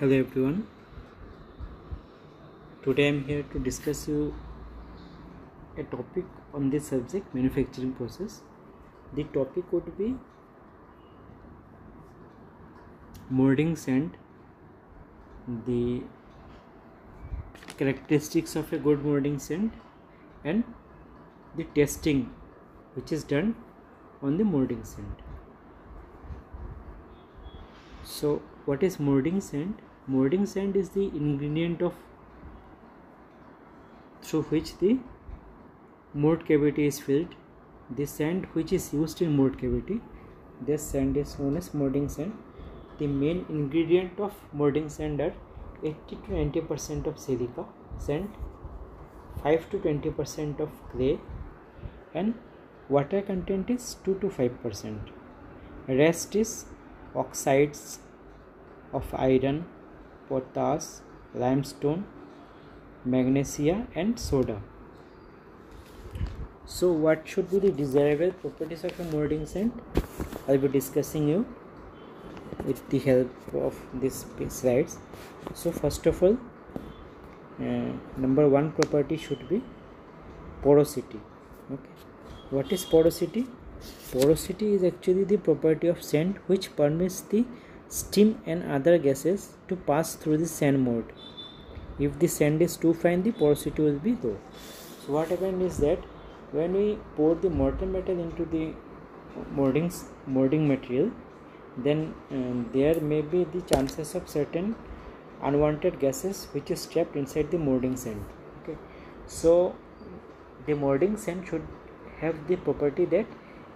Hello everyone. Today I am here to discuss you a topic on this subject, manufacturing process. The topic would be molding sand, the characteristics of a good molding sand, and the testing which is done on the molding sand. So what is molding sand? Molding sand is the ingredient through which the mold cavity is filled. The sand which is used in mold cavity, this sand is known as molding sand. The main ingredient of molding sand are 80 to 90% of silica sand, 5 to 20% of clay, and water content is 2 to 5%. Rest is oxides of iron, potash, limestone, magnesia, and soda. So what should be the desirable properties of a molding sand? I will be discussing you with the help of these slides. So first of all, number one property should be porosity. Okay, what is porosity? Porosity is actually the property of sand which permits the steam and other gases to pass through the sand mold. If the sand is too fine, the porosity will be low. So what happens is that when we pour the molten metal into the molding material, then there may be the chances of certain unwanted gases which is trapped inside the molding sand. Okay, so the molding sand should have the property that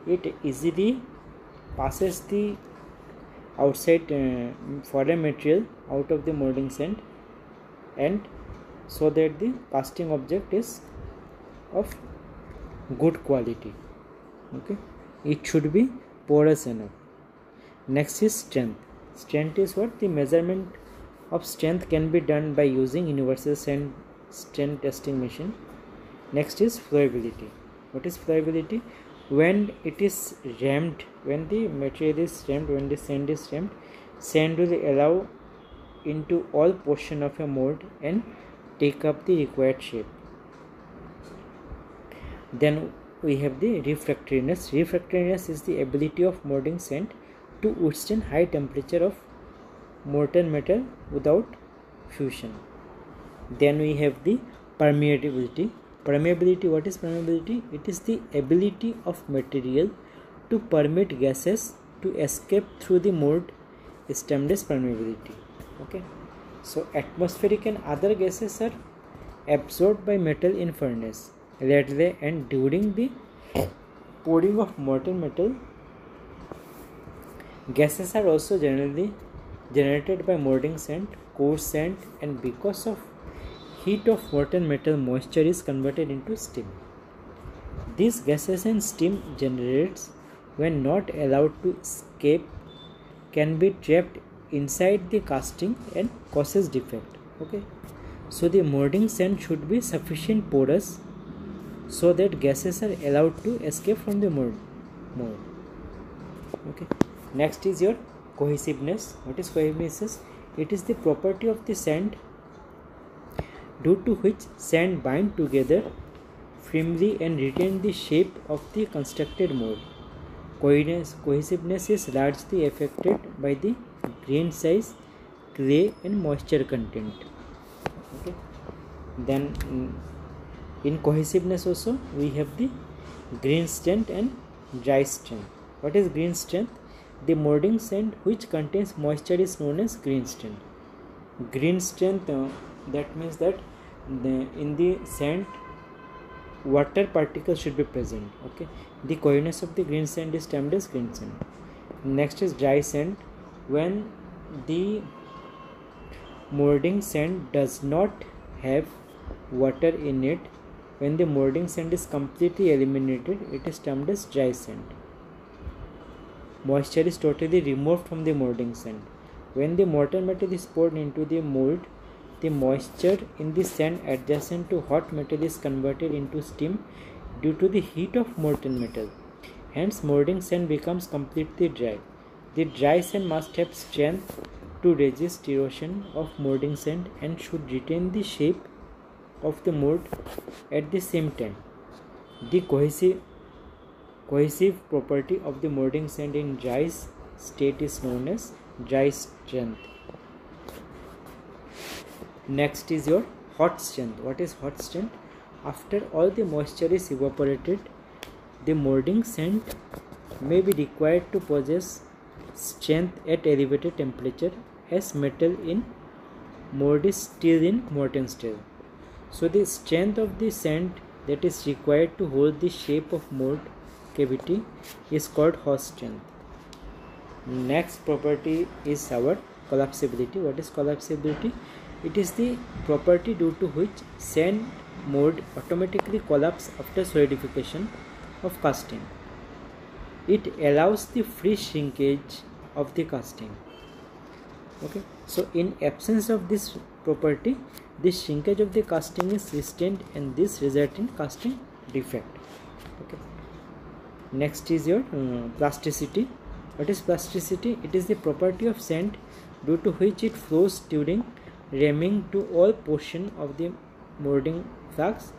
it easily passes the outside foreign material out of the molding sand, and so that the casting object is of good quality. Okay, it should be porous enough. Next is strength. Strength is what? The measurement of strength can be done by using universal strength testing machine. Next is flowability. What is flowability? When it is rammed, when the material is rammed, when the sand is rammed, sand will allow into all portion of a mold and take up the required shape. Then we have the refractoriness. Refractoriness is the ability of molding sand to withstand high temperature of molten metal without fusion. Then we have the permeability. Permeability, what is permeability? It is the ability of material to permit gases to escape through the mold is termed as permeability. Okay, so atmospheric and other gases are absorbed by metal in furnace, readily, and during the pouring of molten metal, gases are also generally generated by molding sand, coarse sand, and because of heat of molten metal, moisture is converted into steam. These gases and steam generated when not allowed to escape can be trapped inside the casting and causes defect. Okay, so the molding sand should be sufficient porous so that gases are allowed to escape from the mold. Okay, next is your cohesiveness. What is cohesiveness? It is the property of the sand due to which sand bind together firmly and retain the shape of the constructed mold. Cohesiveness is largely affected by the grain size, clay, and moisture content. Okay, then in cohesiveness also we have the green strength and dry strength. What is green strength? The molding sand which contains moisture is known as green strength. Green strength, that means that in the sand water particles should be present. Okay, the coldness of the green sand is termed as green sand. Next is dry sand. When the molding sand does not have water in it, when the molding sand is completely eliminated, it is termed as dry sand. Moisture is totally removed from the molding sand. When the molten metal is poured into the mold, the moisture in the sand adjacent to hot metal is converted into steam due to the heat of molten metal. Hence, molding sand becomes completely dry. The dry sand must have strength to resist erosion of molding sand and should retain the shape of the mold at the same time. The cohesive property of the molding sand in dry state is known as dry strength. Next is your hot strength. What is hot strength? After all the moisture is evaporated, the molding sand may be required to possess strength at elevated temperature as metal in mold is still in molten steel. So the strength of the sand that is required to hold the shape of mold cavity is called hot strength. Next property is our collapsibility. What is collapsibility? It is the property due to which sand mold automatically collapse after solidification of casting. It allows the free shrinkage of the casting. Okay, so in absence of this property, this shrinkage of the casting is restrained and this results in casting defect. Okay. Next is your plasticity. What is plasticity? It is the property of sand due to which it flows during ramming to all portion of the molding flux,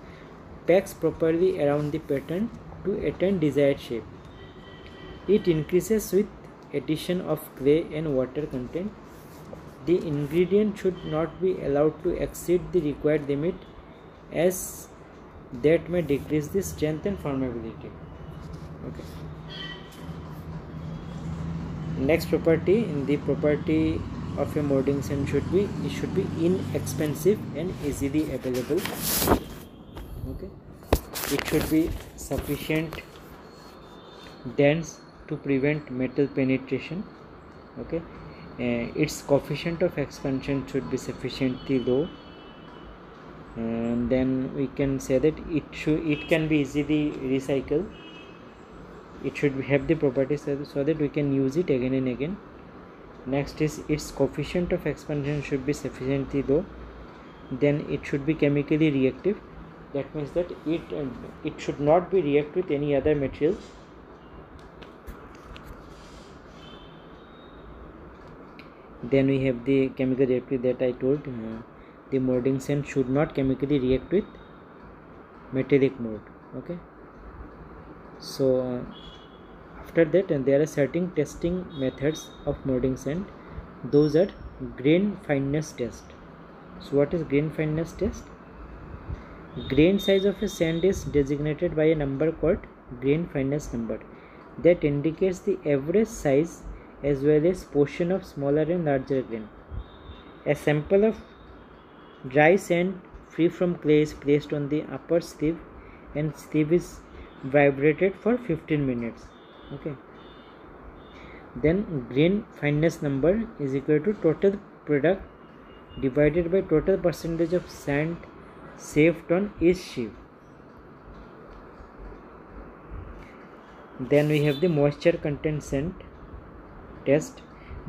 packs properly around the pattern to attain desired shape. It increases with addition of clay and water content. The ingredient should not be allowed to exceed the required limit, as that may decrease the strength and formability. Okay. Next property, in the property of a molding sand should be, it should be inexpensive and easily available. Okay. It should be sufficient dense to prevent metal penetration. Okay. Its coefficient of expansion should be sufficiently low, and then we can say that it can be easily recycled. It should have the properties so that we can use it again and again. Next is its coefficient of expansion should be sufficiently low. Then it should be chemically reactive. That means that it should not be react with any other material. Then we have the chemical reactivity that I told. The molding sand should not chemically react with metallic mold. Okay. So after that, there are certain testing methods of molding sand. Those are grain fineness test. So what is grain fineness test? Grain size of a sand is designated by a number called grain fineness number that indicates the average size as well as portion of smaller and larger grain. A sample of dry sand free from clay is placed on the upper sleeve and sleeve is vibrated for 15 minutes. Okay. Then grain fineness number is equal to total product divided by total percentage of sand saved on each sheave. Then we have the moisture content sand test.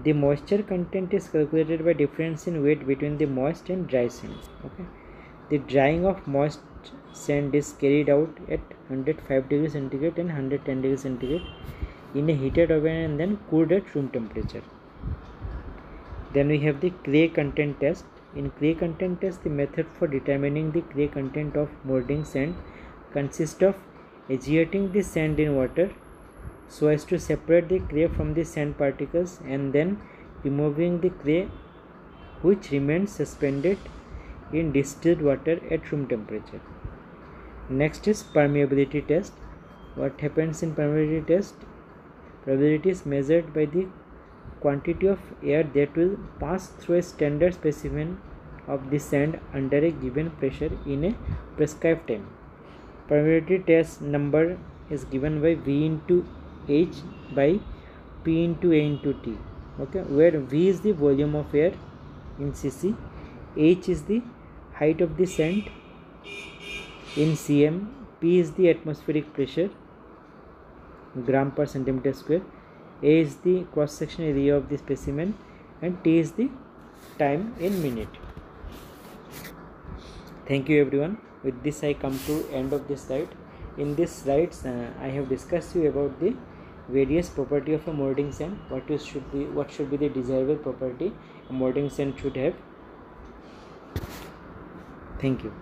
The moisture content is calculated by difference in weight between the moist and dry sand. Okay. The drying of moist sand is carried out at 105 degrees centigrade and 110 degrees centigrade in a heated oven and then cooled at room temperature. Then we have the clay content test. In clay content test, the method for determining the clay content of molding sand consists of agiating the sand in water so as to separate the clay from the sand particles and then removing the clay, which remains suspended in distilled water at room temperature. Next is permeability test. What happens in permeability test? Permeability is measured by the quantity of air that will pass through a standard specimen of the sand under a given pressure in a prescribed time. Permeability test number is given by V into H by P into A into T. Okay, where V is the volume of air in cc, H is the height of the sand in cm, P is the atmospheric pressure gram per centimeter square, A is the cross sectional area of the specimen, and T is the time in minute. Thank you everyone. With this I come to end of this slide. In this slides I have discussed you about the various property of a molding sand, what should be the desirable property a molding sand should have. Thank you.